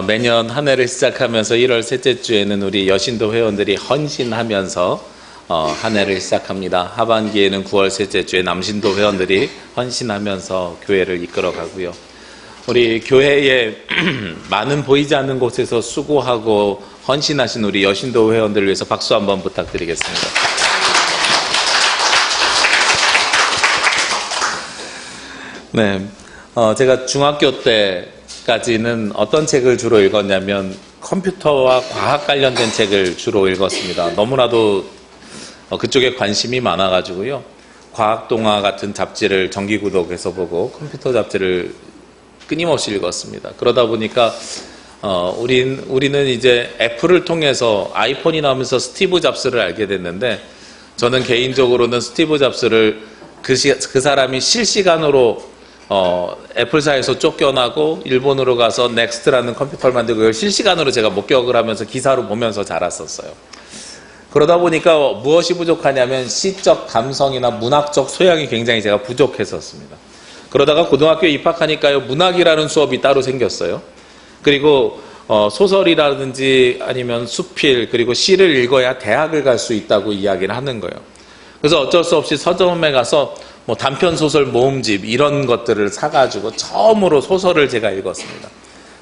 매년 한 해를 시작하면서 1월 셋째 주에는 우리 여신도 회원들이 헌신하면서 한 해를 시작합니다. 하반기에는 9월 셋째 주에 남신도 회원들이 헌신하면서 교회를 이끌어 가고요. 우리 교회에 많은 보이지 않는 곳에서 수고하고 헌신하신 우리 여신도 회원들을 위해서 박수 한번 부탁드리겠습니다. 네, 제가 중학교 때까지는 어떤 책을 주로 읽었냐면 컴퓨터와 과학 관련된 책을 주로 읽었습니다. 너무나도 그쪽에 관심이 많아가지고요. 과학동화 같은 잡지를 정기구독해서 보고 컴퓨터 잡지를 끊임없이 읽었습니다. 그러다 보니까 우리는 이제 애플을 통해서 아이폰이 나오면서 스티브 잡스를 알게 됐는데, 저는 개인적으로는 스티브 잡스를 그 사람이 실시간으로 애플사에서 쫓겨나고 일본으로 가서 넥스트라는 컴퓨터를 만들고 그걸 실시간으로 제가 목격을 하면서 기사로 보면서 자랐었어요. 그러다 보니까 무엇이 부족하냐면 시적 감성이나 문학적 소양이 굉장히 제가 부족했었습니다. 그러다가 고등학교에 입학하니까요, 문학이라는 수업이 따로 생겼어요. 그리고 소설이라든지 아니면 수필 그리고 시를 읽어야 대학을 갈 수 있다고 이야기를 하는 거예요. 그래서 어쩔 수 없이 서점에 가서 단편소설 모음집 이런 것들을 사가지고 처음으로 소설을 제가 읽었습니다.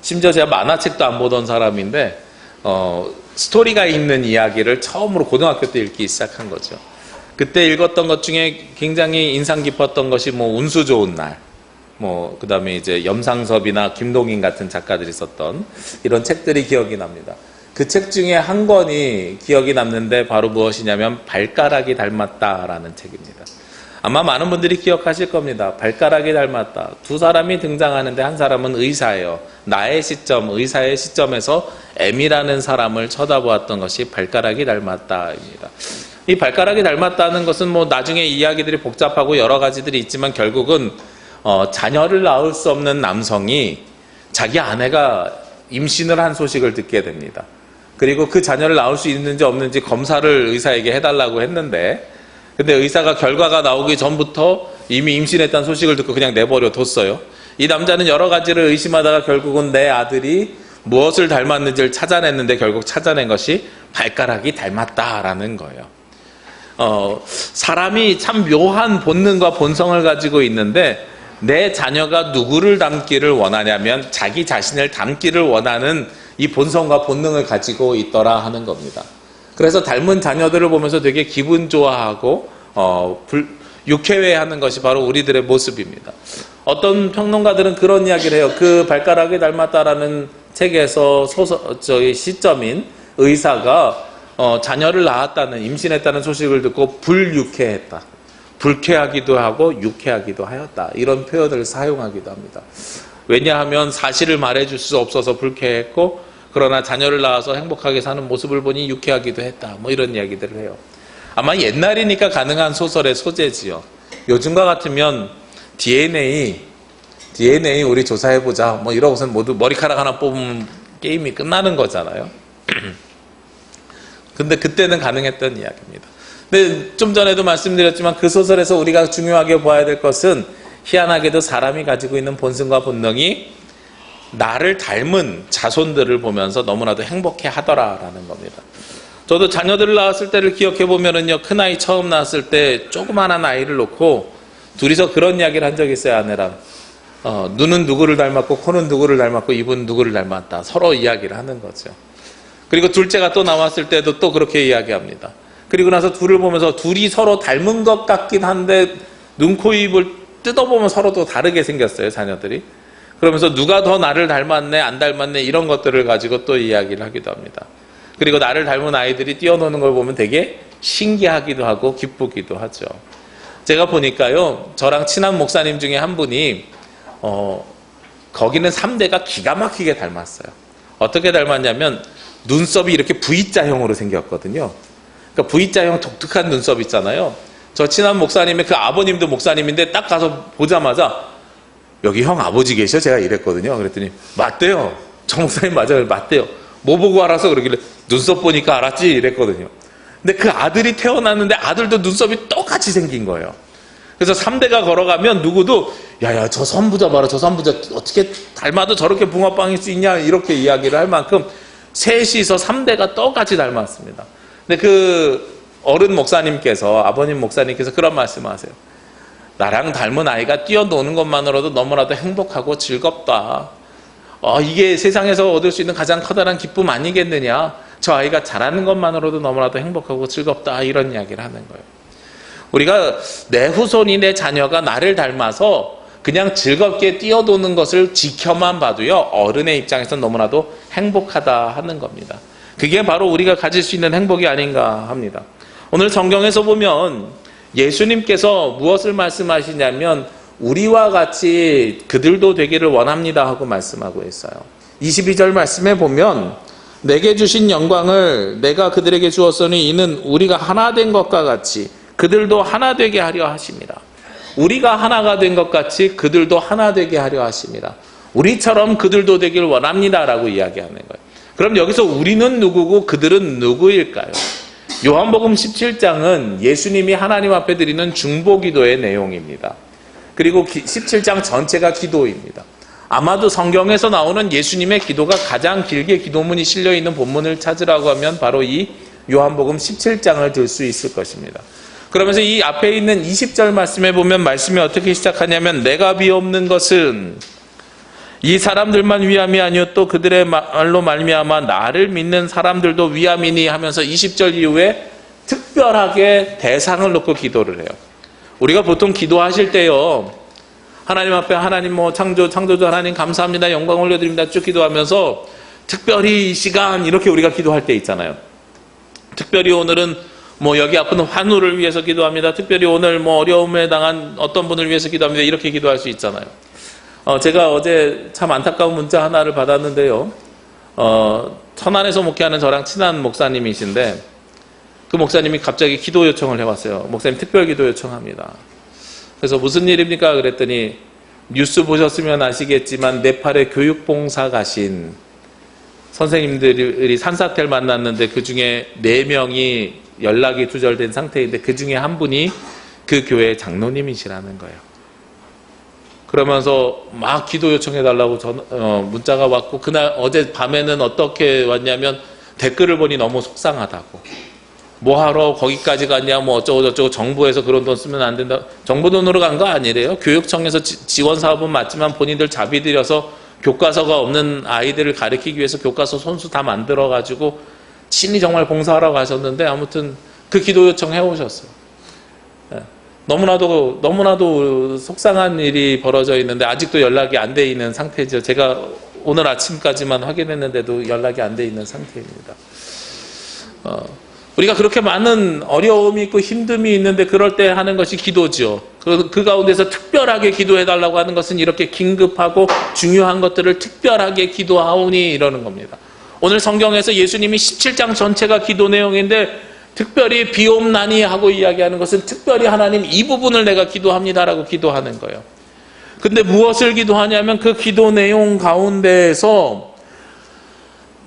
심지어 제가 만화책도 안 보던 사람인데 스토리가 있는 이야기를 처음으로 고등학교 때 읽기 시작한 거죠. 그때 읽었던 것 중에 굉장히 인상 깊었던 것이 운수 좋은 날, 그 다음에 이제 염상섭이나 김동인 같은 작가들이 썼던 이런 책들이 기억이 납니다. 그 책 중에 한 권이 기억이 남는데 바로 무엇이냐면 발가락이 닮았다라는 책입니다. 아마 많은 분들이 기억하실 겁니다. 발가락이 닮았다. 두 사람이 등장하는데 한 사람은 의사예요. 나의 시점, 의사의 시점에서 M이라는 사람을 쳐다보았던 것이 발가락이 닮았다입니다. 이 발가락이 닮았다는 것은 나중에 이야기들이 복잡하고 여러 가지들이 있지만 결국은 자녀를 낳을 수 없는 남성이 자기 아내가 임신을 한 소식을 듣게 됩니다. 그리고 그 자녀를 낳을 수 있는지 없는지 검사를 의사에게 해달라고 했는데, 근데 의사가 결과가 나오기 전부터 이미 임신했다는 소식을 듣고 그냥 내버려 뒀어요. 이 남자는 여러 가지를 의심하다가 결국은 내 아들이 무엇을 닮았는지를 찾아냈는데 결국 찾아낸 것이 발가락이 닮았다라는 거예요. 사람이 참 묘한 본능과 본성을 가지고 있는데, 내 자녀가 누구를 닮기를 원하냐면 자기 자신을 닮기를 원하는 이 본성과 본능을 가지고 있더라 하는 겁니다. 그래서 닮은 자녀들을 보면서 되게 기분 좋아하고 유쾌해하는 것이 바로 우리들의 모습입니다. 어떤 평론가들은 그런 이야기를 해요. 그 발가락이 닮았다라는 책에서 시점인 의사가 자녀를 낳았다는, 임신했다는 소식을 듣고 불유쾌했다. 불쾌하기도 하고 유쾌하기도 하였다. 이런 표현을 사용하기도 합니다. 왜냐하면 사실을 말해줄 수 없어서 불쾌했고, 그러나 자녀를 낳아서 행복하게 사는 모습을 보니 유쾌하기도 했다. 이런 이야기들을 해요. 아마 옛날이니까 가능한 소설의 소재지요. 요즘과 같으면 DNA 우리 조사해보자. 이러고선 모두 머리카락 하나 뽑으면 게임이 끝나는 거잖아요. 근데 그때는 가능했던 이야기입니다. 근데 좀 전에도 말씀드렸지만 그 소설에서 우리가 중요하게 봐야 될 것은 희한하게도 사람이 가지고 있는 본성과 본능이 나를 닮은 자손들을 보면서 너무나도 행복해 하더라라는 겁니다. 저도 자녀들을 낳았을 때를 기억해 보면은요, 큰아이 처음 낳았을 때 조그마한 아이를 놓고 둘이서 그런 이야기를 한 적이 있어요, 아내랑. 눈은 누구를 닮았고 코는 누구를 닮았고 입은 누구를 닮았다. 서로 이야기를 하는 거죠. 그리고 둘째가 또 나왔을 때도 또 그렇게 이야기합니다. 그리고 나서 둘을 보면서 둘이 서로 닮은 것 같긴 한데 눈, 코, 입을 뜯어보면 서로 또 다르게 생겼어요, 자녀들이. 그러면서 누가 더 나를 닮았네, 안 닮았네, 이런 것들을 가지고 또 이야기를 하기도 합니다. 그리고 나를 닮은 아이들이 뛰어노는 걸 보면 되게 신기하기도 하고 기쁘기도 하죠. 제가 보니까요, 저랑 친한 목사님 중에 한 분이 거기는 3대가 기가 막히게 닮았어요. 어떻게 닮았냐면 눈썹이 이렇게 V자형으로 생겼거든요. 그러니까 V자형 독특한 눈썹 있잖아요. 저 친한 목사님의 그 아버님도 목사님인데 딱 가서 보자마자 여기 형 아버지 계셔? 제가 이랬거든요. 그랬더니 맞대요. 정 목사님 맞아요. 맞대요. 뭐 보고 알아서 그러길래 눈썹 보니까 알았지 이랬거든요. 근데 그 아들이 태어났는데 아들도 눈썹이 똑같이 생긴 거예요. 그래서 3대가 걸어가면 누구도 야야 저 선부자 봐라, 저 선부자 어떻게 닮아도 저렇게 붕어빵일 수 있냐 이렇게 이야기를 할 만큼 셋이서 3대가 똑같이 닮았습니다. 근데 그 어른 목사님께서, 아버님 목사님께서 그런 말씀을 하세요. 나랑 닮은 아이가 뛰어노는 것만으로도 너무나도 행복하고 즐겁다. 이게 세상에서 얻을 수 있는 가장 커다란 기쁨 아니겠느냐. 저 아이가 잘하는 것만으로도 너무나도 행복하고 즐겁다. 이런 이야기를 하는 거예요. 우리가 내 후손이, 내 자녀가 나를 닮아서 그냥 즐겁게 뛰어도는 것을 지켜만 봐도요, 어른의 입장에서 너무나도 행복하다 하는 겁니다. 그게 바로 우리가 가질 수 있는 행복이 아닌가 합니다. 오늘 성경에서 보면 예수님께서 무엇을 말씀하시냐면 우리와 같이 그들도 되기를 원합니다 하고 말씀하고 있어요. 22절 말씀에 보면 내게 주신 영광을 내가 그들에게 주었으니 이는 우리가 하나 된 것과 같이 그들도 하나 되게 하려 하십니다. 우리가 하나가 된 것 같이 그들도 하나 되게 하려 하십니다. 우리처럼 그들도 되길 원합니다 라고 이야기하는 거예요. 그럼 여기서 우리는 누구고 그들은 누구일까요? 요한복음 17장은 예수님이 하나님 앞에 드리는 중보기도의 내용입니다. 그리고 17장 전체가 기도입니다. 아마도 성경에서 나오는 예수님의 기도가 가장 길게 기도문이 실려있는 본문을 찾으라고 하면 바로 이 요한복음 17장을 들 수 있을 것입니다. 그러면서 이 앞에 있는 20절 말씀에 보면 말씀이 어떻게 시작하냐면 내가 비옵는 것은 이 사람들만 위함이 아니요 또 그들의 말로 말미암아 나를 믿는 사람들도 위함이니 하면서 20절 이후에 특별하게 대상을 놓고 기도를 해요. 우리가 보통 기도하실 때요, 하나님 앞에 하나님 창조주 하나님 감사합니다, 영광 올려드립니다 쭉 기도하면서 특별히 이 시간 이렇게 우리가 기도할 때 있잖아요. 특별히 오늘은 여기 아픈 환우를 위해서 기도합니다. 특별히 오늘 어려움에 당한 어떤 분을 위해서 기도합니다. 이렇게 기도할 수 있잖아요. 제가 어제 참 안타까운 문자 하나를 받았는데요. 천안에서 목회하는 저랑 친한 목사님이신데 그 목사님이 갑자기 기도 요청을 해왔어요. 목사님 특별 기도 요청합니다. 그래서 무슨 일입니까? 그랬더니 뉴스 보셨으면 아시겠지만 네팔에 교육봉사 가신 선생님들이 산사태를 만났는데 그 중에 4명이 연락이 두절된 상태인데 그 중에 한 분이 그 교회 장로님이시라는 거예요. 그러면서 막 기도 요청해달라고 문자가 왔고 그날 어제 밤에는 어떻게 왔냐면 댓글을 보니 너무 속상하다고. 뭐하러 거기까지 갔냐 어쩌고저쩌고 정부에서 그런 돈 쓰면 안 된다. 정부 돈으로 간 거 아니래요. 교육청에서 지원 사업은 맞지만 본인들 자비 들여서 교과서가 없는 아이들을 가르치기 위해서 교과서 손수 다 만들어가지고 친히 정말 봉사하러 가셨는데 아무튼 그 기도 요청 해오셨어요. 너무나도 속상한 일이 벌어져 있는데 아직도 연락이 안 돼 있는 상태죠. 제가 오늘 아침까지만 확인했는데도 연락이 안 돼 있는 상태입니다. 우리가 그렇게 많은 어려움이 있고 힘듦이 있는데 그럴 때 하는 것이 기도죠. 그 가운데서 특별하게 기도해달라고 하는 것은 이렇게 긴급하고 중요한 것들을 특별하게 기도하오니 이러는 겁니다. 오늘 성경에서 예수님이 17장 전체가 기도 내용인데 특별히 비옵나니 하고 이야기하는 것은 특별히 하나님 이 부분을 내가 기도합니다라고 기도하는 거예요. 근데 무엇을 기도하냐면 그 기도 내용 가운데에서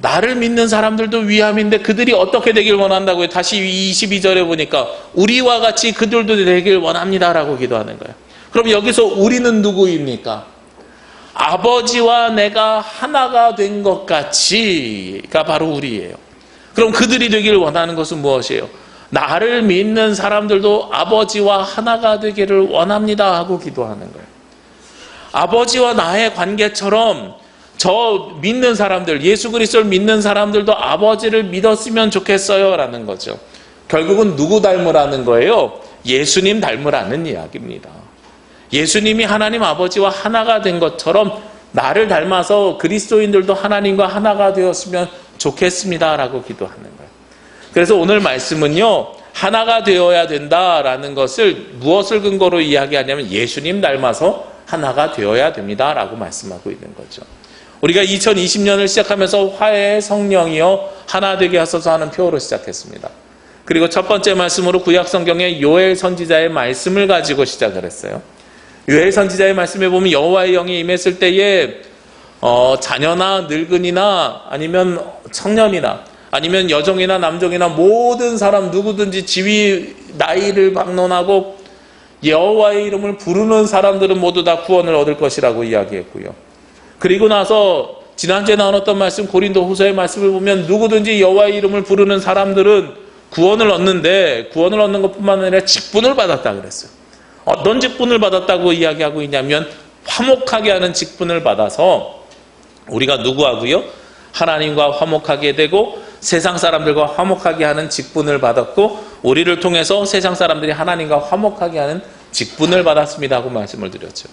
나를 믿는 사람들도 위함인데 그들이 어떻게 되길 원한다고요? 다시 22절에 보니까 우리와 같이 그들도 되길 원합니다라고 기도하는 거예요. 그럼 여기서 우리는 누구입니까? 아버지와 내가 하나가 된 것 같이가 바로 우리예요. 그럼 그들이 되기를 원하는 것은 무엇이에요? 나를 믿는 사람들도 아버지와 하나가 되기를 원합니다 하고 기도하는 거예요. 아버지와 나의 관계처럼 저 믿는 사람들, 예수 그리스도를 믿는 사람들도 아버지를 믿었으면 좋겠어요 라는 거죠. 결국은 누구 닮으라는 거예요? 예수님 닮으라는 이야기입니다. 예수님이 하나님 아버지와 하나가 된 것처럼 나를 닮아서 그리스도인들도 하나님과 하나가 되었으면 좋겠습니다 라고 기도하는 거예요. 그래서 오늘 말씀은요, 하나가 되어야 된다라는 것을 무엇을 근거로 이야기하냐면 예수님 닮아서 하나가 되어야 됩니다 라고 말씀하고 있는 거죠. 우리가 2020년을 시작하면서 화해의 성령이여 하나 되게 하소서 하는 표어로 시작했습니다. 그리고 첫 번째 말씀으로 구약 성경의 요엘 선지자의 말씀을 가지고 시작을 했어요. 요엘 선지자의 말씀에 보면 여호와의 영이 임했을 때에 자녀나 늙은이나 아니면 청년이나 아니면 여종이나 남종이나 모든 사람 누구든지 지위 나이를 막론하고 여호와의 이름을 부르는 사람들은 모두 다 구원을 얻을 것이라고 이야기했고요. 그리고 나서 지난주에 나눴던 말씀, 고린도후서의 말씀을 보면 누구든지 여호와의 이름을 부르는 사람들은 구원을 얻는데, 구원을 얻는 것뿐만 아니라 직분을 받았다 그랬어요. 어떤 직분을 받았다고 이야기하고 있냐면 화목하게 하는 직분을 받아서 우리가 누구하고요? 하나님과 화목하게 되고 세상 사람들과 화목하게 하는 직분을 받았고, 우리를 통해서 세상 사람들이 하나님과 화목하게 하는 직분을 받았습니다 하고 말씀을 드렸죠.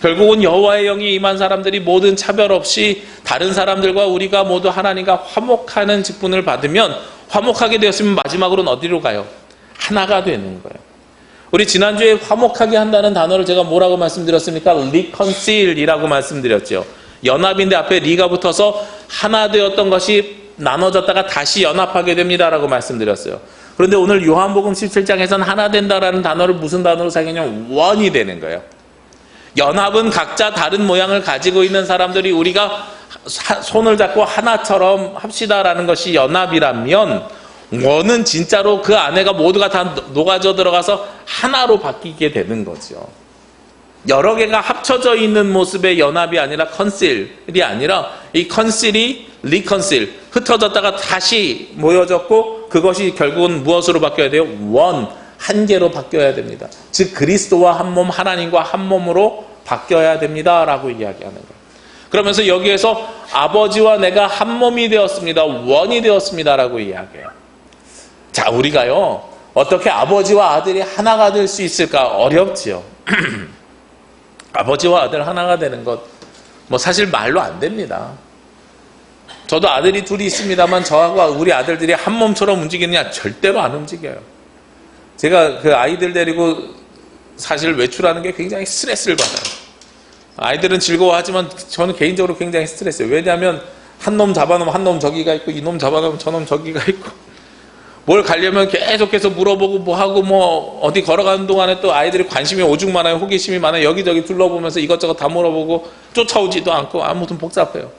결국은 여호와의 영이 임한 사람들이 모든 차별 없이 다른 사람들과 우리가 모두 하나님과 화목하는 직분을 받으면, 화목하게 되었으면 마지막으로는 어디로 가요? 하나가 되는 거예요. 우리 지난주에 화목하게 한다는 단어를 제가 뭐라고 말씀드렸습니까? reconcile 이라고 말씀드렸죠. 연합인데 앞에 리가 붙어서 하나 되었던 것이 나눠졌다가 다시 연합하게 됩니다라고 말씀드렸어요. 그런데 오늘 요한복음 17장에서는 하나 된다라는 단어를 무슨 단어로 사용했냐면 원이 되는 거예요. 연합은 각자 다른 모양을 가지고 있는 사람들이 우리가 손을 잡고 하나처럼 합시다라는 것이 연합이라면, 원은 진짜로 그 안에가 모두가 다 녹아져 들어가서 하나로 바뀌게 되는 거죠. 여러 개가 합쳐져 있는 모습의 연합이 아니라 컨실이 아니라, 이 컨실이 리컨실, 흩어졌다가 다시 모여졌고 그것이 결국은 무엇으로 바뀌어야 돼요? 원, 한 개로 바뀌어야 됩니다. 즉 그리스도와 한 몸, 하나님과 한 몸으로 바뀌어야 됩니다 라고 이야기하는 거예요. 그러면서 여기에서 아버지와 내가 한 몸이 되었습니다, 원이 되었습니다 라고 이야기해요. 자, 우리가요 어떻게 아버지와 아들이 하나가 될 수 있을까? 어렵지요. 아버지와 아들 하나가 되는 것 뭐 사실 말로 안 됩니다. 저도 아들이 둘이 있습니다만 저하고 우리 아들들이 한 몸처럼 움직이느냐? 절대로 안 움직여요. 제가 그 아이들 데리고 사실 외출하는 게 굉장히 스트레스를 받아요. 아이들은 즐거워하지만 저는 개인적으로 굉장히 스트레스예요. 왜냐하면 한 놈 잡아놓으면 한 놈 저기가 있고, 이 놈 잡아놓으면 저 놈 저기가 있고, 뭘 가려면 계속해서 물어보고 뭐하고, 뭐 어디 걸어가는 동안에 또 아이들이 관심이 오죽 많아요. 호기심이 많아요. 여기저기 둘러보면서 이것저것 다 물어보고 쫓아오지도 않고 아무튼 복잡해요.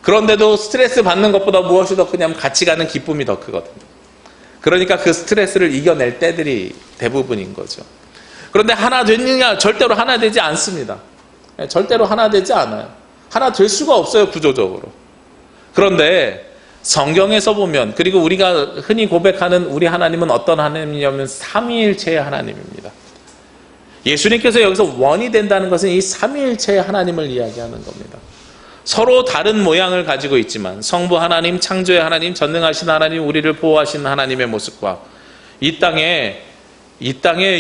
그런데도 스트레스 받는 것보다 무엇이 더 크냐면 같이 가는 기쁨이 더 크거든요. 그러니까 그 스트레스를 이겨낼 때들이 대부분인 거죠. 그런데 하나 되느냐? 절대로 하나 되지 않습니다. 절대로 하나 되지 않아요. 하나 될 수가 없어요, 구조적으로. 그런데 성경에서 보면, 그리고 우리가 흔히 고백하는 우리 하나님은 어떤 하나님이냐면 삼위일체의 하나님입니다. 예수님께서 여기서 원이 된다는 것은 이 삼위일체의 하나님을 이야기하는 겁니다. 서로 다른 모양을 가지고 있지만 성부 하나님, 창조의 하나님, 전능하신 하나님, 우리를 보호하시는 하나님의 모습과 이 땅에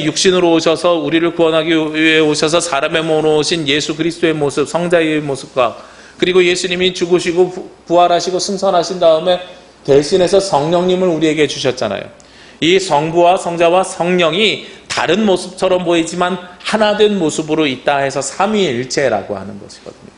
육신으로 오셔서 우리를 구원하기 위해 오셔서 사람의 몸으로 오신 예수 그리스도의 모습, 성자의 모습과, 그리고 예수님이 죽으시고 부활하시고 승선하신 다음에 대신해서 성령님을 우리에게 주셨잖아요. 이 성부와 성자와 성령이 다른 모습처럼 보이지만 하나 된 모습으로 있다 해서 삼위일체라고 하는 것이거든요.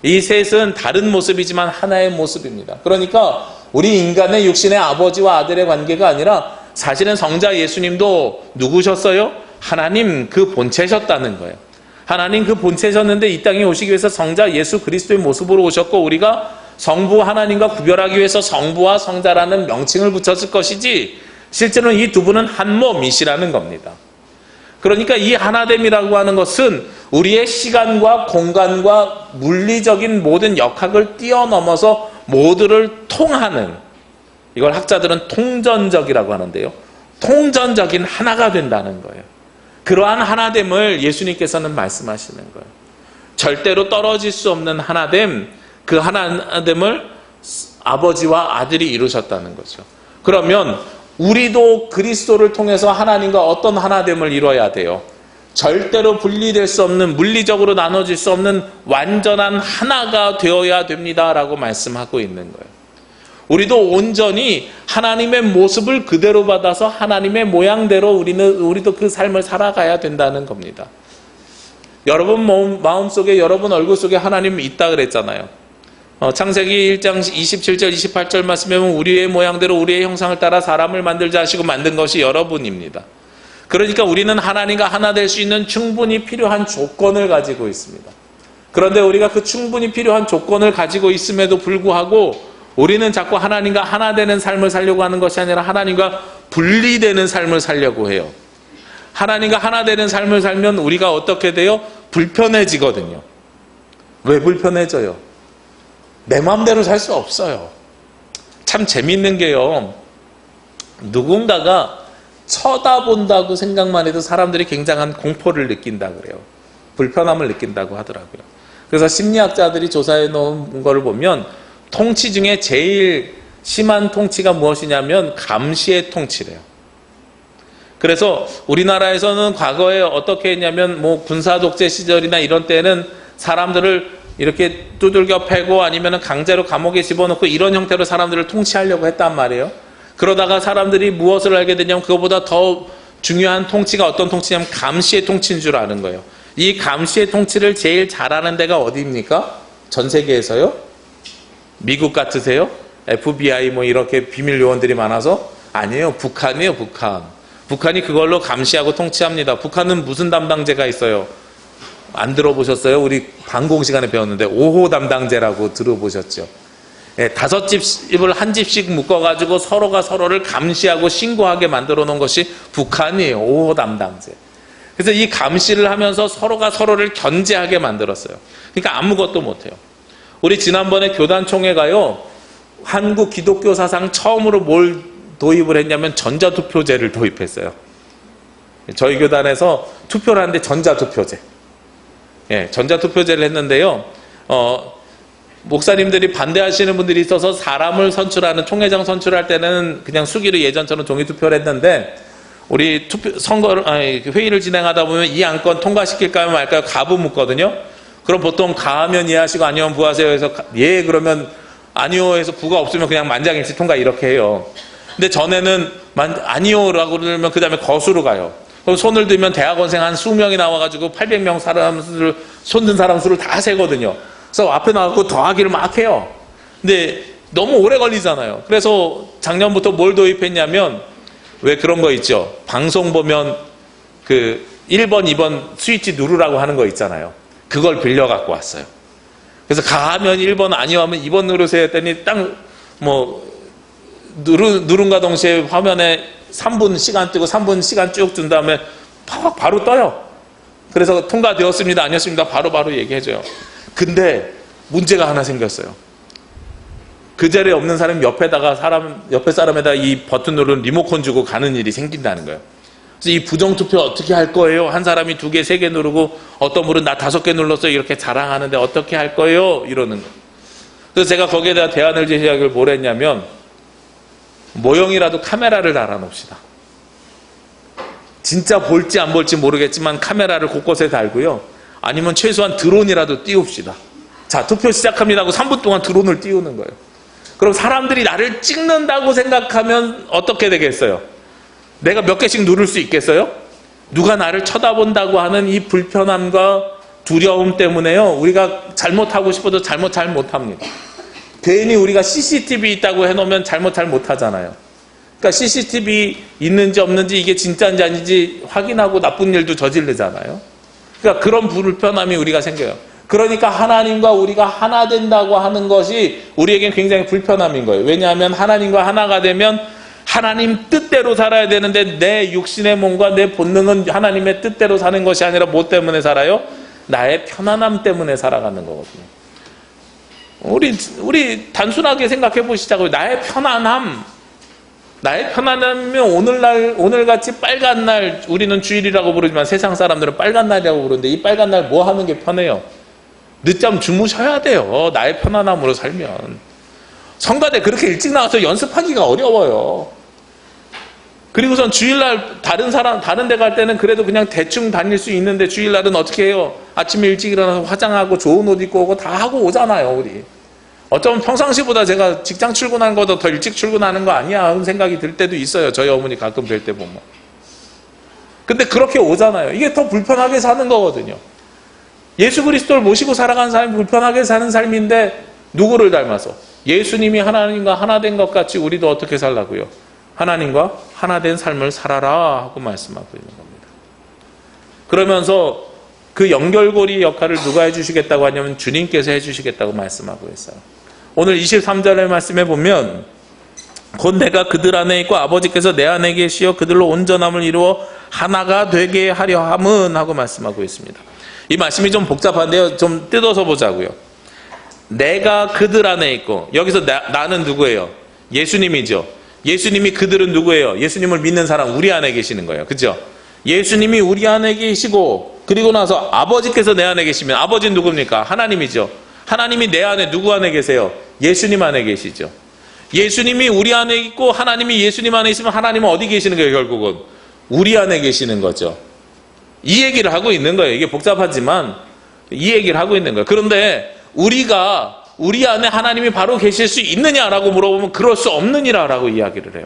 이 셋은 다른 모습이지만 하나의 모습입니다. 그러니까 우리 인간의 육신의 아버지와 아들의 관계가 아니라 사실은 성자 예수님도 누구셨어요? 하나님 그 본체셨다는 거예요. 하나님 그 본체셨는데 이 땅에 오시기 위해서 성자 예수 그리스도의 모습으로 오셨고, 우리가 성부 하나님과 구별하기 위해서 성부와 성자라는 명칭을 붙였을 것이지, 실제로는 이 두 분은 한 몸이시라는 겁니다. 그러니까 이 하나됨이라고 하는 것은 우리의 시간과 공간과 물리적인 모든 역학을 뛰어넘어서 모두를 통하는, 이걸 학자들은 통전적이라고 하는데요, 통전적인 하나가 된다는 거예요. 그러한 하나됨을 예수님께서는 말씀하시는 거예요. 절대로 떨어질 수 없는 하나됨, 그 하나됨을 아버지와 아들이 이루셨다는 거죠. 그러면 우리도 그리스도를 통해서 하나님과 어떤 하나됨을 이뤄야 돼요? 절대로 분리될 수 없는, 물리적으로 나눠질 수 없는 완전한 하나가 되어야 됩니다라고 말씀하고 있는 거예요. 우리도 온전히 하나님의 모습을 그대로 받아서 하나님의 모양대로 우리도 그 삶을 살아가야 된다는 겁니다. 여러분 마음속에, 여러분 얼굴 속에 하나님이 있다 그랬잖아요. 창세기 1장 27절 28절 말씀에 보면 우리의 모양대로 우리의 형상을 따라 사람을 만들자 하시고 만든 것이 여러분입니다. 그러니까 우리는 하나님과 하나 될 수 있는 충분히 필요한 조건을 가지고 있습니다. 그런데 우리가 그 충분히 필요한 조건을 가지고 있음에도 불구하고 우리는 자꾸 하나님과 하나 되는 삶을 살려고 하는 것이 아니라 하나님과 분리되는 삶을 살려고 해요. 하나님과 하나 되는 삶을 살면 우리가 어떻게 돼요? 불편해지거든요. 왜 불편해져요? 내 마음대로 살 수 없어요. 참 재밌는 게요. 누군가가 쳐다본다고 생각만 해도 사람들이 굉장한 공포를 느낀다 그래요. 불편함을 느낀다고 하더라고요. 그래서 심리학자들이 조사해 놓은 거를 보면 통치 중에 제일 심한 통치가 무엇이냐면 감시의 통치래요. 그래서 우리나라에서는 과거에 어떻게 했냐면 뭐 군사 독재 시절이나 이런 때는 사람들을 이렇게 두들겨 패고 아니면 강제로 감옥에 집어넣고 이런 형태로 사람들을 통치하려고 했단 말이에요. 그러다가 사람들이 무엇을 알게 되냐면 그거보다 더 중요한 통치가 어떤 통치냐면 감시의 통치인 줄 아는 거예요. 이 감시의 통치를 제일 잘하는 데가 어디입니까? 전 세계에서요? 미국 같으세요? FBI 뭐 이렇게 비밀 요원들이 많아서? 아니에요. 북한이에요. 북한. 북한이 그걸로 감시하고 통치합니다. 북한은 무슨 담당제가 있어요? 안 들어보셨어요? 우리 방공 시간에 배웠는데 5호 담당제라고 들어보셨죠? 예, 5집을 한 집씩 묶어가지고 서로가 서로를 감시하고 신고하게 만들어 놓은 것이 북한이에요. 5호 담당제. 그래서 이 감시를 하면서 서로가 서로를 견제하게 만들었어요. 그러니까 아무것도 못해요. 우리 지난번에 교단총회가요, 한국 기독교 사상 처음으로 뭘 도입을 했냐면 전자투표제를 도입했어요. 저희 교단에서 투표를 하는데 전자투표제. 예, 전자투표제를 했는데요. 목사님들이 반대하시는 분들이 있어서 사람을 선출하는 총회장 선출할 때는 그냥 수기로 예전처럼 종이 투표를 했는데 우리 회의를 진행하다 보면 이 안건 통과시킬까요 말까요 가부 묻거든요. 그럼 보통 가하면 예하시고 아니면 부하세요 해서 예 그러면 아니요 해서 부가 없으면 그냥 만장일치 통과 이렇게 해요. 근데 전에는 아니요라고 그러면 그 다음에 거수로 가요. 그럼 손을 들면 대학원생 한 20명이 나와가지고 800명 사람 수를, 손든 사람 수를 다 세거든요. 그래서 앞에 나가고 더하기를 막 해요. 근데 너무 오래 걸리잖아요. 그래서 작년부터 뭘 도입했냐면, 왜 그런 거 있죠? 방송 보면 그 1번, 2번 스위치 누르라고 하는 거 있잖아요. 그걸 빌려 갖고 왔어요. 그래서 가하면 1번, 아니요 하면 2번 누르세요 했더니 딱 뭐, 누른과 동시에 화면에 3분 시간 뜨고 3분 시간 쭉 준 다음에 바로 떠요. 그래서 통과되었습니다. 아니었습니다. 바로 얘기해줘요. 근데 문제가 하나 생겼어요. 그 자리에 없는 사람이 옆에 사람에다 이 버튼 누르는 리모컨 주고 가는 일이 생긴다는 거예요. 그래서 이 부정투표 어떻게 할 거예요? 한 사람이 2개, 3개 누르고 어떤 분은 나 5개 눌렀어요. 이렇게 자랑하는데 어떻게 할 거예요? 이러는 거예요. 그래서 제가 거기에 대한 대안을 제시하기를 뭘 했냐면 모형이라도 카메라를 달아놓읍시다. 진짜 볼지 안 볼지 모르겠지만 카메라를 곳곳에 달고요. 아니면 최소한 드론이라도 띄웁시다. 자, 투표 시작합니다 하고 3분 동안 드론을 띄우는 거예요. 그럼 사람들이 나를 찍는다고 생각하면 어떻게 되겠어요? 내가 몇 개씩 누를 수 있겠어요? 누가 나를 쳐다본다고 하는 이 불편함과 두려움 때문에요. 우리가 잘못하고 싶어도 잘 못합니다. 괜히 우리가 CCTV 있다고 해놓으면 잘 못하잖아요. 그러니까 CCTV 있는지 없는지 이게 진짜인지 아닌지 확인하고 나쁜 일도 저지르잖아요. 그러니까 그런 불편함이 우리가 생겨요. 그러니까 하나님과 우리가 하나 된다고 하는 것이 우리에겐 굉장히 불편함인 거예요. 왜냐하면 하나님과 하나가 되면 하나님 뜻대로 살아야 되는데 내 육신의 몸과 내 본능은 하나님의 뜻대로 사는 것이 아니라 뭐 때문에 살아요? 나의 편안함 때문에 살아가는 거거든요. 우리 단순하게 생각해 보시자고요. 나의 편안함이면 오늘같이 빨간 날, 우리는 주일이라고 부르지만 세상 사람들은 빨간 날이라고 부르는데 이 빨간 날 뭐 하는 게 편해요? 늦잠 주무셔야 돼요. 나의 편안함으로 살면. 성가대 그렇게 일찍 나와서 연습하기가 어려워요. 그리고선 주일날 다른 데 갈 때는 그래도 그냥 대충 다닐 수 있는데 주일날은 어떻게 해요? 아침에 일찍 일어나서 화장하고 좋은 옷 입고 오고 다 하고 오잖아요, 우리. 어쩌면 평상시보다 제가 직장 출근하는 것보다 더 일찍 출근하는 거 아니야 하는 생각이 들 때도 있어요. 저희 어머니 가끔 뵐 때 보면. 근데 그렇게 오잖아요. 이게 더 불편하게 사는 거거든요. 예수 그리스도를 모시고 살아가는 사람이 불편하게 사는 삶인데 누구를 닮아서? 예수님이 하나님과 하나 된 것 같이 우리도 어떻게 살라고요? 하나님과 하나 된 삶을 살아라 하고 말씀하고 있는 겁니다. 그러면서 그 연결고리 역할을 누가 해주시겠다고 하냐면 주님께서 해주시겠다고 말씀하고 있어요. 오늘 23절의 말씀에 보면 곧 내가 그들 안에 있고 아버지께서 내 안에 계시어 그들로 온전함을 이루어 하나가 되게 하려 함은 하고 말씀하고 있습니다. 이 말씀이 좀 복잡한데요. 좀 뜯어서 보자고요. 내가 그들 안에 있고, 여기서 나는 누구예요? 예수님이죠. 예수님이 그들은 누구예요? 예수님을 믿는 사람, 우리 안에 계시는 거예요. 그죠? 예수님이 우리 안에 계시고, 그리고 나서 아버지께서 내 안에 계시면, 아버지는 누굽니까? 하나님이죠. 하나님이 내 안에 누구 안에 계세요? 예수님 안에 계시죠. 예수님이 우리 안에 있고 하나님이 예수님 안에 있으면 하나님은 어디 계시는 거예요? 결국은 우리 안에 계시는 거죠. 이 얘기를 하고 있는 거예요. 이게 복잡하지만 이 얘기를 하고 있는 거예요. 그런데 우리가 우리 안에 하나님이 바로 계실 수 있느냐라고 물어보면 그럴 수 없느니라라고 이야기를 해요.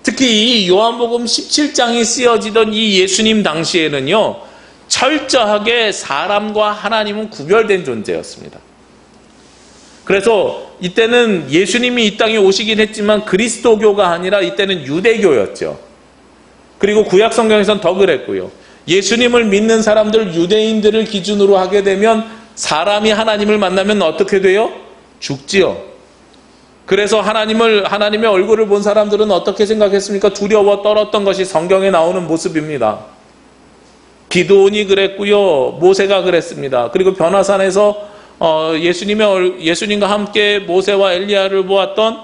특히 이 요한복음 17장이 쓰여지던 이 예수님 당시에는요, 철저하게 사람과 하나님은 구별된 존재였습니다. 그래서 이때는 예수님이 이 땅에 오시긴 했지만 그리스도교가 아니라 이때는 유대교였죠. 그리고 구약성경에서는 더 그랬고요. 예수님을 믿는 사람들, 유대인들을 기준으로 하게 되면 사람이 하나님을 만나면 어떻게 돼요? 죽지요. 그래서 하나님의 얼굴을 본 사람들은 어떻게 생각했습니까? 두려워 떨었던 것이 성경에 나오는 모습입니다. 기드온이 그랬고요. 모세가 그랬습니다. 그리고 변화산에서 예수님과 함께 모세와 엘리야를 보았던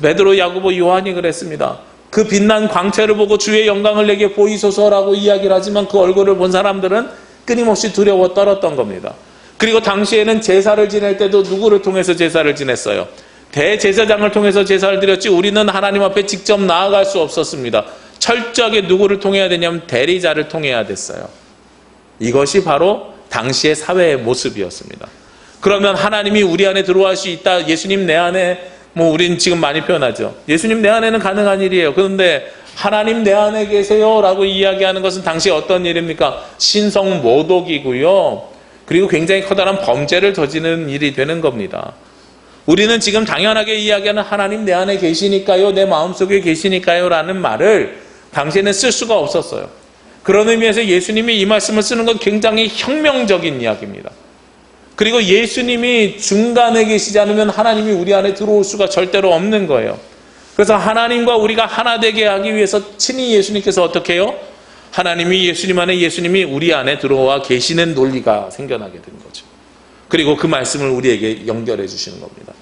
베드로, 야고보, 요한이 그랬습니다. 그 빛난 광채를 보고 주의 영광을 내게 보이소서라고 이야기를 하지만 그 얼굴을 본 사람들은 끊임없이 두려워 떨었던 겁니다. 그리고 당시에는 제사를 지낼 때도 누구를 통해서 제사를 지냈어요? 대제사장을 통해서 제사를 드렸지 우리는 하나님 앞에 직접 나아갈 수 없었습니다. 철저하게 누구를 통해야 되냐면 대리자를 통해야 됐어요. 이것이 바로 당시의 사회의 모습이었습니다. 그러면 하나님이 우리 안에 들어갈 수 있다. 예수님 내 안에, 우린 지금 많이 표현하죠. 예수님 내 안에는 가능한 일이에요. 그런데 하나님 내 안에 계세요 라고 이야기하는 것은 당시에 어떤 일입니까? 신성 모독이고요. 그리고 굉장히 커다란 범죄를 저지르는 일이 되는 겁니다. 우리는 지금 당연하게 이야기하는 하나님 내 안에 계시니까요, 내 마음속에 계시니까요 라는 말을 당시에는 쓸 수가 없었어요. 그런 의미에서 예수님이 이 말씀을 쓰는 건 굉장히 혁명적인 이야기입니다. 그리고 예수님이 중간에 계시지 않으면 하나님이 우리 안에 들어올 수가 절대로 없는 거예요. 그래서 하나님과 우리가 하나 되게 하기 위해서 친히 예수님께서 어떻게 해요? 하나님이 예수님 안에, 예수님이 우리 안에 들어와 계시는 논리가 생겨나게 된 거죠. 그리고 그 말씀을 우리에게 연결해 주시는 겁니다.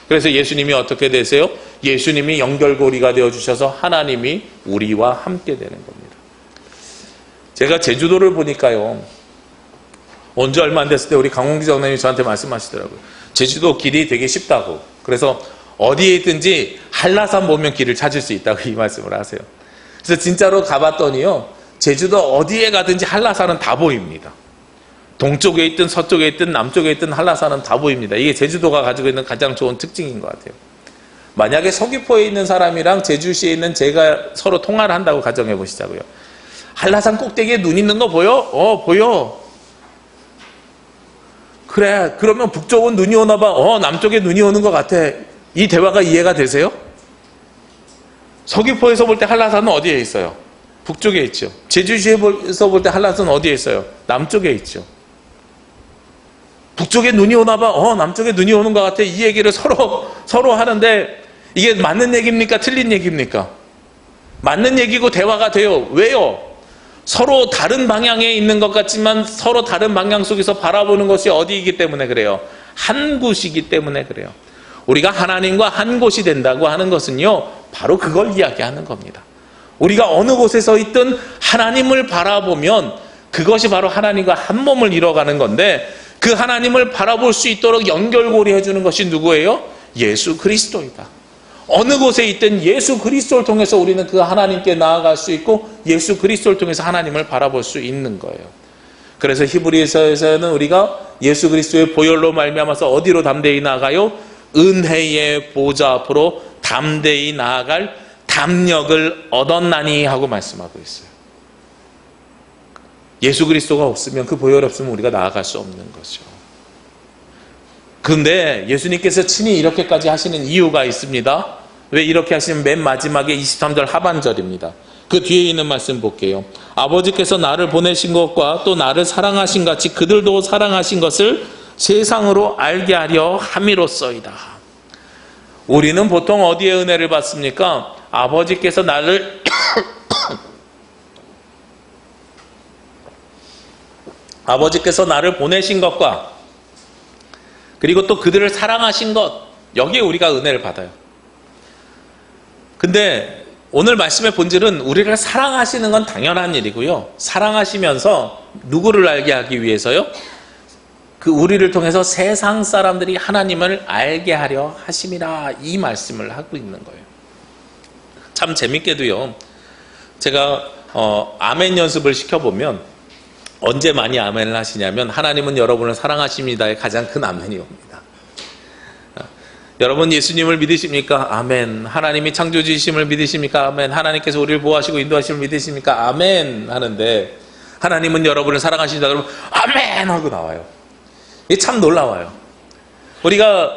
그래서 예수님이 어떻게 되세요? 예수님이 연결고리가 되어주셔서 하나님이 우리와 함께 되는 겁니다. 제가 제주도를 보니까요, 온 지 얼마 안 됐을 때 우리 강홍기 장로님이 저한테 말씀하시더라고요. 제주도 길이 되게 쉽다고. 그래서 어디에 있든지 한라산 보면 길을 찾을 수 있다고 이 말씀을 하세요. 그래서 진짜로 가봤더니요, 제주도 어디에 가든지 한라산은 다 보입니다. 동쪽에 있든 서쪽에 있든 남쪽에 있든 한라산은 다 보입니다. 이게 제주도가 가지고 있는 가장 좋은 특징인 것 같아요. 만약에 서귀포에 있는 사람이랑 제주시에 있는 제가 서로 통화를 한다고 가정해 보시자고요. 한라산 꼭대기에 눈 있는 거 보여? 보여. 그래, 그러면 북쪽은 눈이 오나 봐. 남쪽에 눈이 오는 것 같아. 이 대화가 이해가 되세요? 서귀포에서 볼 때 한라산은 어디에 있어요? 북쪽에 있죠. 제주시에서 볼 때 한라산은 어디에 있어요? 남쪽에 있죠. 북쪽에 눈이 오나 봐. 남쪽에 눈이 오는 것 같아. 이 얘기를 서로 하는데 이게 맞는 얘기입니까? 틀린 얘기입니까? 맞는 얘기고 대화가 돼요. 왜요? 서로 다른 방향에 있는 것 같지만 서로 다른 방향 속에서 바라보는 것이 어디이기 때문에 그래요? 한 곳이기 때문에 그래요. 우리가 하나님과 한 곳이 된다고 하는 것은요, 바로 그걸 이야기하는 겁니다. 우리가 어느 곳에서 있든 하나님을 바라보면 그것이 바로 하나님과 한 몸을 이뤄가는 건데, 그 하나님을 바라볼 수 있도록 연결고리 해주는 것이 누구예요? 예수 그리스도이다. 어느 곳에 있든 예수 그리스도를 통해서 우리는 그 하나님께 나아갈 수 있고 예수 그리스도를 통해서 하나님을 바라볼 수 있는 거예요. 그래서 히브리서에서는 우리가 예수 그리스도의 보혈로 말미암아서 어디로 담대히 나아가요? 은혜의 보좌 앞으로 담대히 나아갈 담력을 얻었나니 하고 말씀하고 있어요. 예수 그리스도가 없으면, 그 보혈 없으면 우리가 나아갈 수 없는 거죠. 그런데 예수님께서 친히 이렇게까지 하시는 이유가 있습니다. 왜 이렇게 하시면 맨 마지막에 23절 하반절입니다. 그 뒤에 있는 말씀 볼게요. 아버지께서 나를 보내신 것과 또 나를 사랑하신 같이 그들도 사랑하신 것을 세상으로 알게 하려 함이로써이다. 우리는 보통 어디에 은혜를 받습니까? 아버지께서 나를 아버지께서 나를 보내신 것과 그리고 또 그들을 사랑하신 것, 여기에 우리가 은혜를 받아요. 근데 오늘 말씀의 본질은 우리를 사랑하시는 건 당연한 일이고요. 사랑하시면서 누구를 알게 하기 위해서요? 그 우리를 통해서 세상 사람들이 하나님을 알게 하려 하심이라, 이 말씀을 하고 있는 거예요. 참 재밌게도요. 제가 아멘 연습을 시켜보면 언제 많이 아멘을 하시냐면 하나님은 여러분을 사랑하십니다의 가장 큰 아멘이 옵니다. 여러분 예수님을 믿으십니까? 아멘. 하나님이 창조주이심을 믿으십니까? 아멘. 하나님께서 우리를 보호하시고 인도하심을 믿으십니까? 아멘 하는데 하나님은 여러분을 사랑하십니다. 그러면 아멘 하고 나와요. 이게 참 놀라워요. 우리가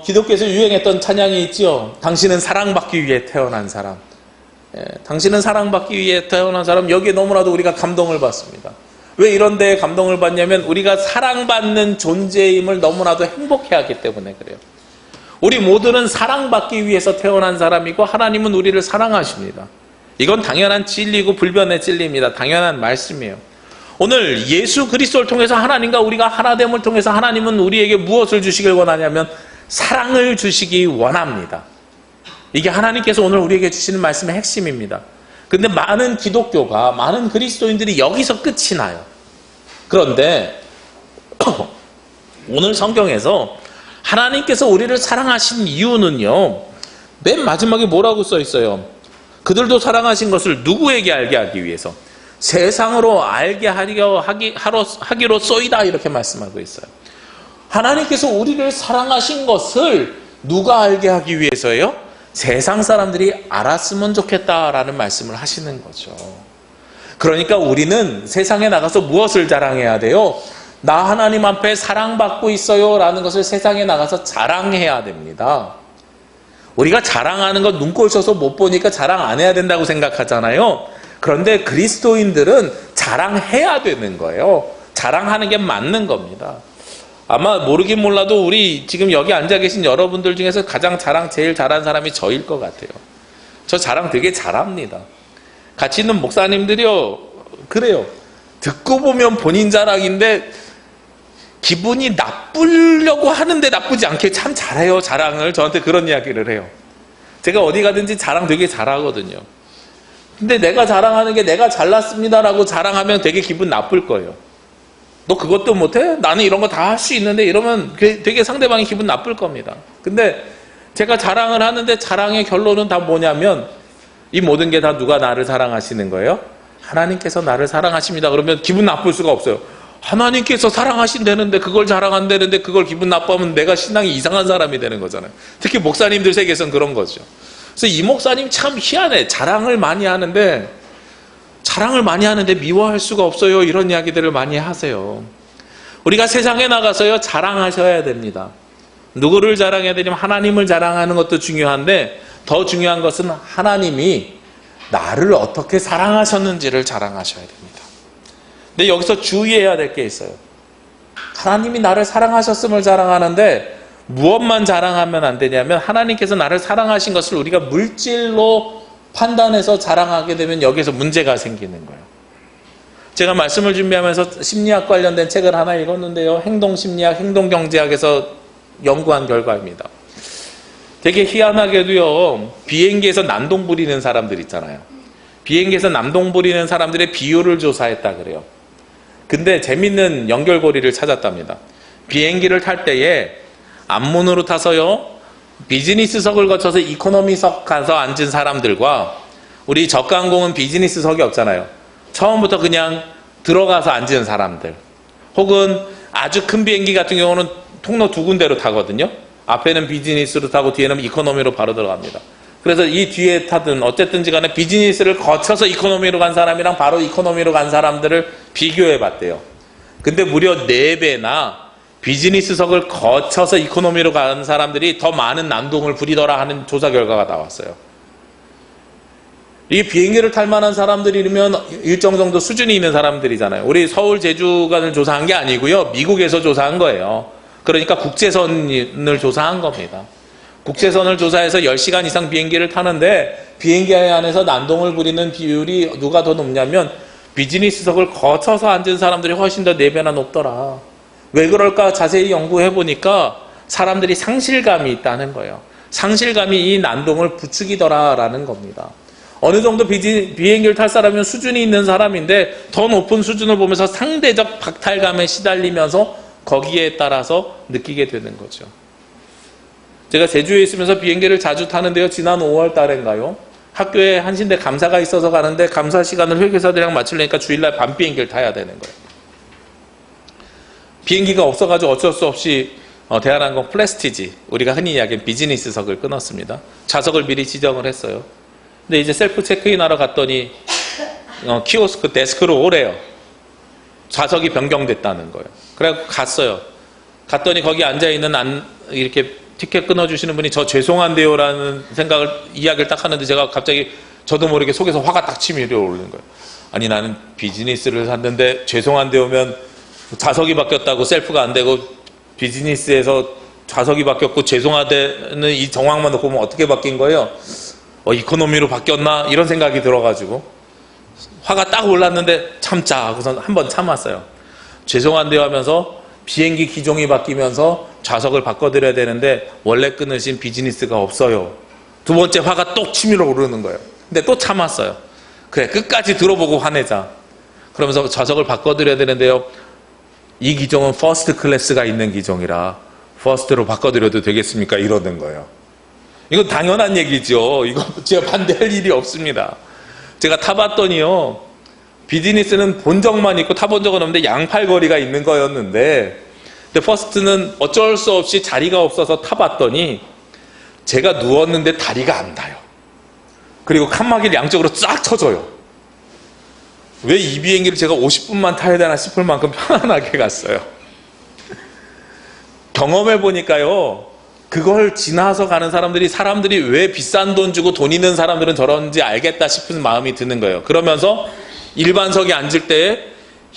기독교에서 유행했던 찬양이 있죠. 당신은 사랑받기 위해 태어난 사람. 당신은 사랑받기 위해 태어난 사람. 여기에 너무나도 우리가 감동을 받습니다. 왜 이런 데에 감동을 받냐면 우리가 사랑받는 존재임을 너무나도 행복해하기 때문에 그래요. 우리 모두는 사랑받기 위해서 태어난 사람이고 하나님은 우리를 사랑하십니다. 이건 당연한 진리고 불변의 진리입니다. 당연한 말씀이에요. 오늘 예수 그리스도를 통해서 하나님과 우리가 하나됨을 통해서 하나님은 우리에게 무엇을 주시길 원하냐면 사랑을 주시기 원합니다. 이게 하나님께서 오늘 우리에게 주시는 말씀의 핵심입니다. 근데 많은 기독교가, 많은 그리스도인들이 여기서 끝이 나요. 그런데 오늘 성경에서 하나님께서 우리를 사랑하신 이유는요, 맨 마지막에 뭐라고 써 있어요? 그들도 사랑하신 것을 누구에게 알게 하기 위해서? 세상으로 알게 하기로 쏘이다, 이렇게 말씀하고 있어요. 하나님께서 우리를 사랑하신 것을 누가 알게 하기 위해서예요? 세상 사람들이 알았으면 좋겠다라는 말씀을 하시는 거죠. 그러니까 우리는 세상에 나가서 무엇을 자랑해야 돼요? 나 하나님 앞에 사랑받고 있어요 라는 것을 세상에 나가서 자랑해야 됩니다. 우리가 자랑하는 건 눈꼴 쳐서 못 보니까 자랑 안 해야 된다고 생각하잖아요. 그런데 그리스도인들은 자랑해야 되는 거예요. 자랑하는 게 맞는 겁니다. 아마 모르긴 몰라도 우리 지금 여기 앉아 계신 여러분들 중에서 가장 자랑 제일 잘한 사람이 저일 것 같아요. 저 자랑 되게 잘합니다. 같이 있는 목사님들이요, 그래요. 듣고 보면 본인 자랑인데 기분이 나쁘려고 하는데 나쁘지 않게 참 잘해요. 자랑을 저한테 그런 이야기를 해요. 제가 어디 가든지 자랑 되게 잘하거든요. 근데 내가 자랑하는 게 내가 잘났습니다라고 자랑하면 되게 기분 나쁠 거예요. 너 그것도 못해? 나는 이런 거 다 할 수 있는데, 이러면 되게 상대방이 기분 나쁠 겁니다. 근데 제가 자랑을 하는데 자랑의 결론은 다 뭐냐면 이 모든 게 다 누가 나를 사랑하시는 거예요? 하나님께서 나를 사랑하십니다. 그러면 기분 나쁠 수가 없어요. 하나님께서 사랑하신다는데 그걸 자랑한다는데 그걸 기분 나빠하면 내가 신앙이 이상한 사람이 되는 거잖아요. 특히 목사님들 세계에서는 그런 거죠. 그래서 이 목사님 참 희한해. 자랑을 많이 하는데 미워할 수가 없어요. 이런 이야기들을 많이 하세요. 우리가 세상에 나가서요, 자랑하셔야 됩니다. 누구를 자랑해야 되냐면 하나님을 자랑하는 것도 중요한데 더 중요한 것은 하나님이 나를 어떻게 사랑하셨는지를 자랑하셔야 됩니다. 근데 여기서 주의해야 될 게 있어요. 하나님이 나를 사랑하셨음을 자랑하는데 무엇만 자랑하면 안 되냐면 하나님께서 나를 사랑하신 것을 우리가 물질로 판단해서 자랑하게 되면 여기서 문제가 생기는 거예요. 제가 말씀을 준비하면서 심리학 관련된 책을 하나 읽었는데요. 행동심리학, 행동경제학에서 연구한 결과입니다. 되게 희한하게도요, 비행기에서 난동 부리는 사람들 있잖아요. 비행기에서 난동 부리는 사람들의 비율을 조사했다 그래요. 근데 재밌는 연결고리를 찾았답니다. 비행기를 탈 때에 앞문으로 타서요, 비즈니스석을 거쳐서 이코노미석 가서 앉은 사람들과 우리 저가항공은 비즈니스석이 없잖아요. 처음부터 그냥 들어가서 앉은 사람들, 혹은 아주 큰 비행기 같은 경우는 통로 두 군데로 타거든요. 앞에는 비즈니스로 타고 뒤에는 이코노미로 바로 들어갑니다. 그래서 이 뒤에 타든 어쨌든지 간에 비즈니스를 거쳐서 이코노미로 간 사람이랑 바로 이코노미로 간 사람들을 비교해 봤대요. 근데 무려 4배나 비즈니스석을 거쳐서 이코노미로 간 사람들이 더 많은 난동을 부리더라 하는 조사 결과가 나왔어요. 이 비행기를 탈 만한 사람들이면 일정 정도 수준이 있는 사람들이잖아요. 우리 서울 제주간을 조사한 게 아니고요, 미국에서 조사한 거예요. 그러니까 국제선을 조사한 겁니다. 국제선을 조사해서 10시간 이상 비행기를 타는데 비행기 안에서 난동을 부리는 비율이 누가 더 높냐면 비즈니스석을 거쳐서 앉은 사람들이 훨씬 더 4배나 높더라. 왜 그럴까 자세히 연구해보니까 사람들이 상실감이 있다는 거예요. 상실감이 이 난동을 부추기더라라는 겁니다. 어느 정도 비행기를 탈 사람이면 수준이 있는 사람인데 더 높은 수준을 보면서 상대적 박탈감에 시달리면서 거기에 따라서 느끼게 되는 거죠. 제가 제주에 있으면서 비행기를 자주 타는데요. 지난 5월 달인가요? 학교에 한신대 감사가 있어서 가는데 감사 시간을 회계사들이랑 맞추려니까 주일날 밤 비행기를 타야 되는 거예요. 비행기가 없어가지고 어쩔 수 없이 대한항공 플래스티지, 우리가 흔히 이야기하는 비즈니스석을 끊었습니다. 좌석을 미리 지정을 했어요. 근데 이제 셀프 체크인하러 갔더니 키오스크 데스크로 오래요. 좌석이 변경됐다는 거예요. 그래서 갔어요. 갔더니 거기 앉아있는 이렇게 티켓 끊어주시는 분이 저 죄송한데요라는 이야기를 딱 하는데 제가 갑자기 저도 모르게 속에서 화가 딱 치밀어 오르는 거예요. 아니 나는 비즈니스를 샀는데 죄송한데요면 좌석이 바뀌었다고 셀프가 안 되고 비즈니스에서 좌석이 바뀌었고 죄송하다는 이 정황만 놓고 보면 어떻게 바뀐 거예요? 이코노미로 바뀌었나? 이런 생각이 들어가지고 화가 딱 올랐는데 참자 하고서 한번 참았어요. 죄송한데요 하면서 비행기 기종이 바뀌면서 좌석을 바꿔드려야 되는데 원래 끊으신 비즈니스가 없어요. 두 번째 화가 또 치밀어 오르는 거예요. 근데 또 참았어요. 그래 끝까지 들어보고 화내자. 그러면서 좌석을 바꿔드려야 되는데요. 이 기종은 퍼스트 클래스가 있는 기종이라 퍼스트로 바꿔드려도 되겠습니까? 이러는 거예요. 이건 당연한 얘기죠. 이거 제가 반대할 일이 없습니다. 제가 타봤더니요. 비즈니스는 본 적만 있고 타본 적은 없는데 양팔거리가 있는 거였는데 근데 퍼스트는 어쩔 수 없이 자리가 없어서 타봤더니 제가 누웠는데 다리가 안 닿아요. 그리고 칸막이를 양쪽으로 쫙 쳐줘요. 왜 이 비행기를 제가 50분만 타야 되나 싶을 만큼 편안하게 갔어요. 경험해 보니까요. 그걸 지나서 가는 사람들이 왜 비싼 돈 주고 돈 있는 사람들은 저런지 알겠다 싶은 마음이 드는 거예요. 그러면서 일반석에 앉을 때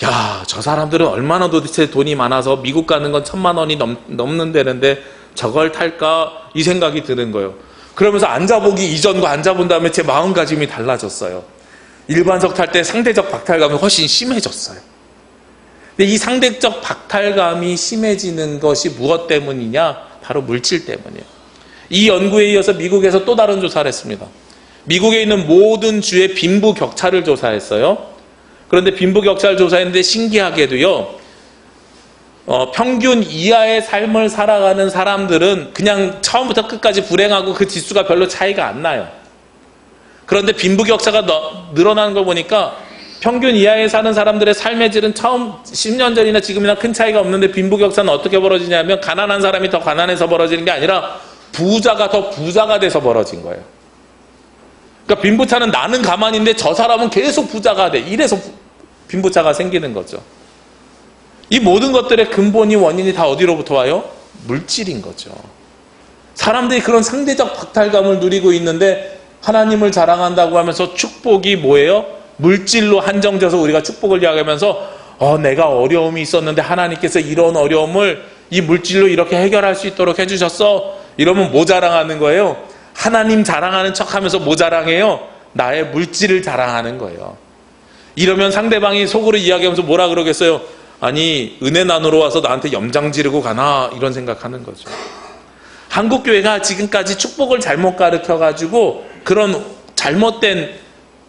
야, 저 사람들은 얼마나 도대체 돈이 많아서 미국 가는 건 1,000만 원이 넘는다는데 저걸 탈까? 이 생각이 드는 거예요. 그러면서 앉아보기 이전과 앉아본 다음에 제 마음가짐이 달라졌어요. 일반석 탈 때 상대적 박탈감이 훨씬 심해졌어요. 근데 이 상대적 박탈감이 심해지는 것이 무엇 때문이냐? 바로 물질 때문이에요. 이 연구에 이어서 미국에서 또 다른 조사를 했습니다. 미국에 있는 모든 주의 빈부격차를 조사했어요. 그런데 빈부격차를 조사했는데 신기하게도요. 평균 이하의 삶을 살아가는 사람들은 그냥 처음부터 끝까지 불행하고 그 지수가 별로 차이가 안 나요. 그런데 빈부격차가 늘어나는 걸 보니까 평균 이하에 사는 사람들의 삶의 질은 처음 10년 전이나 지금이나 큰 차이가 없는데 빈부격차는 어떻게 벌어지냐면 가난한 사람이 더 가난해서 벌어지는 게 아니라 부자가 더 부자가 돼서 벌어진 거예요. 그러니까 빈부차는 나는 가만히 있는데 저 사람은 계속 부자가 돼. 이래서 빈부차가 생기는 거죠. 이 모든 것들의 근본이 원인이 다 어디로부터 와요? 물질인 거죠. 사람들이 그런 상대적 박탈감을 누리고 있는데 하나님을 자랑한다고 하면서 축복이 뭐예요? 물질로 한정져서 우리가 축복을 이야기하면서 내가 어려움이 있었는데 하나님께서 이런 어려움을 이 물질로 이렇게 해결할 수 있도록 해주셨어. 이러면 뭐 자랑하는 거예요? 하나님 자랑하는 척하면서 뭐 자랑해요? 나의 물질을 자랑하는 거예요. 이러면 상대방이 속으로 이야기하면서 뭐라 그러겠어요? 아니 은혜 나누러 와서 나한테 염장 지르고 가나? 이런 생각하는 거죠. 한국교회가 지금까지 축복을 잘못 가르쳐가지고 그런 잘못된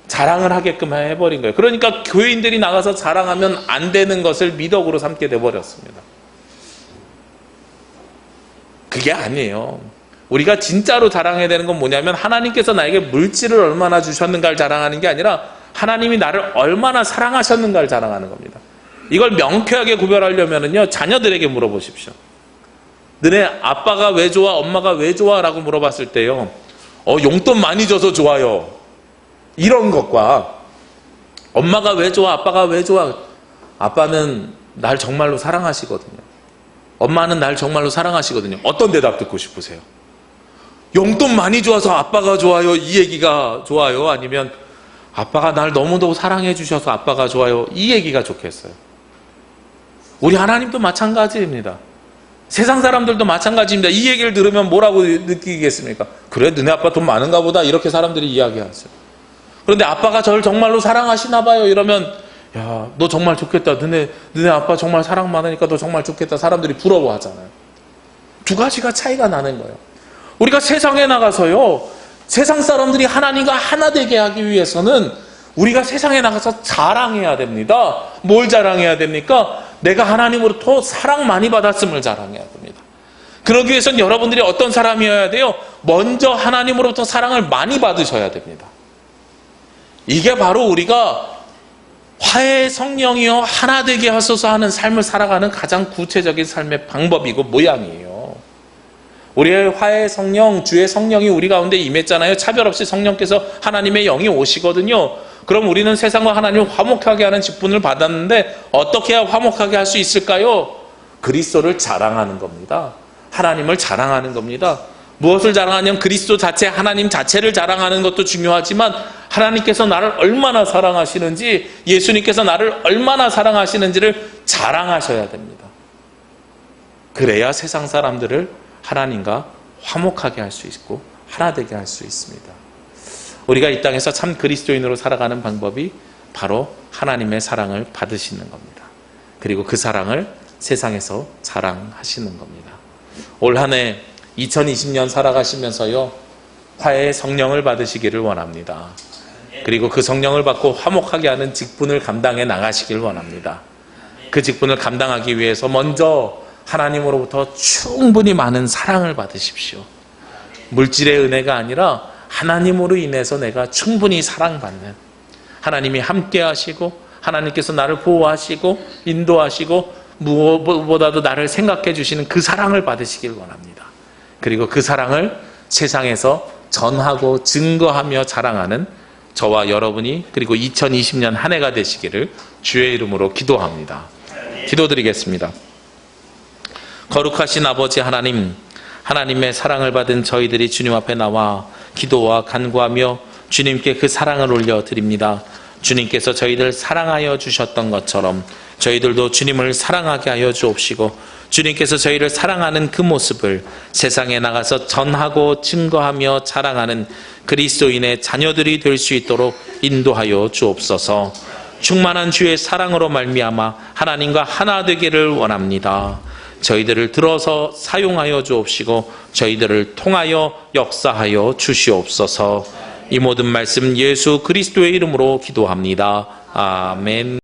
자랑을 하게끔 해버린 거예요. 그러니까 교회인들이 나가서 자랑하면 안 되는 것을 미덕으로 삼게 돼버렸습니다. 그게 아니에요. 우리가 진짜로 자랑해야 되는 건 뭐냐면 하나님께서 나에게 물질을 얼마나 주셨는가를 자랑하는 게 아니라 하나님이 나를 얼마나 사랑하셨는가를 자랑하는 겁니다. 이걸 명쾌하게 구별하려면요 자녀들에게 물어보십시오. 너네 아빠가 왜 좋아? 엄마가 왜 좋아? 라고 물어봤을 때요 용돈 많이 줘서 좋아요. 이런 것과 엄마가 왜 좋아? 아빠가 왜 좋아? 아빠는 날 정말로 사랑하시거든요. 엄마는 날 정말로 사랑하시거든요. 어떤 대답 듣고 싶으세요? 용돈 많이 줘서 아빠가 좋아요. 이 얘기가 좋아요? 아니면 아빠가 날 너무도 사랑해 주셔서 아빠가 좋아요. 이 얘기가 좋겠어요. 우리 하나님도 마찬가지입니다. 세상 사람들도 마찬가지입니다. 이 얘기를 들으면 뭐라고 느끼겠습니까? 그래, 너네 아빠 돈 많은가 보다, 이렇게 사람들이 이야기하죠. 그런데 아빠가 저를 정말로 사랑하시나 봐요 이러면, 야, 너 정말 좋겠다, 너네 아빠 정말 사랑 많으니까 너 정말 좋겠다, 사람들이 부러워하잖아요. 두 가지가 차이가 나는 거예요. 우리가 세상에 나가서요, 세상 사람들이 하나님과 하나 되게 하기 위해서는 우리가 세상에 나가서 자랑해야 됩니다. 뭘 자랑해야 됩니까? 내가 하나님으로부터 사랑 많이 받았음을 자랑해야 됩니다. 그러기 위해서는 여러분들이 어떤 사람이어야 돼요? 먼저 하나님으로부터 사랑을 많이 받으셔야 됩니다. 이게 바로 우리가 화해의 성령이여 하나 되게 하소서 하는 삶을 살아가는 가장 구체적인 삶의 방법이고 모양이에요. 우리의 화해의 성령, 주의 성령이 우리 가운데 임했잖아요. 차별 없이 성령께서 하나님의 영이 오시거든요. 그럼 우리는 세상과 하나님을 화목하게 하는 직분을 받았는데 어떻게 해야 화목하게 할 수 있을까요? 그리스도를 자랑하는 겁니다. 하나님을 자랑하는 겁니다. 무엇을 자랑하냐면 그리스도 자체, 하나님 자체를 자랑하는 것도 중요하지만 하나님께서 나를 얼마나 사랑하시는지, 예수님께서 나를 얼마나 사랑하시는지를 자랑하셔야 됩니다. 그래야 세상 사람들을 하나님과 화목하게 할 수 있고 하나 되게 할 수 있습니다. 우리가 이 땅에서 참 그리스도인으로 살아가는 방법이 바로 하나님의 사랑을 받으시는 겁니다. 그리고 그 사랑을 세상에서 자랑하시는 겁니다. 올 한 해 2020년 살아가시면서요, 화해의 성령을 받으시기를 원합니다. 그리고 그 성령을 받고 화목하게 하는 직분을 감당해 나가시길 원합니다. 그 직분을 감당하기 위해서 먼저 하나님으로부터 충분히 많은 사랑을 받으십시오. 물질의 은혜가 아니라 하나님으로 인해서 내가 충분히 사랑받는, 하나님이 함께 하시고 하나님께서 나를 보호하시고 인도하시고 무엇보다도 나를 생각해 주시는 그 사랑을 받으시길 원합니다. 그리고 그 사랑을 세상에서 전하고 증거하며 자랑하는 저와 여러분이, 그리고 2020년 한 해가 되시기를 주의 이름으로 기도합니다. 기도드리겠습니다. 거룩하신 아버지 하나님, 하나님의 사랑을 받은 저희들이 주님 앞에 나와 기도와 간구하며 주님께 그 사랑을 올려드립니다. 주님께서 저희들 사랑하여 주셨던 것처럼 저희들도 주님을 사랑하게 하여 주옵시고, 주님께서 저희를 사랑하는 그 모습을 세상에 나가서 전하고 증거하며 자랑하는 그리스도인의 자녀들이 될 수 있도록 인도하여 주옵소서. 충만한 주의 사랑으로 말미암아 하나님과 하나 되기를 원합니다. 저희들을 들어서 사용하여 주옵시고 저희들을 통하여 역사하여 주시옵소서. 이 모든 말씀 예수 그리스도의 이름으로 기도합니다. 아멘.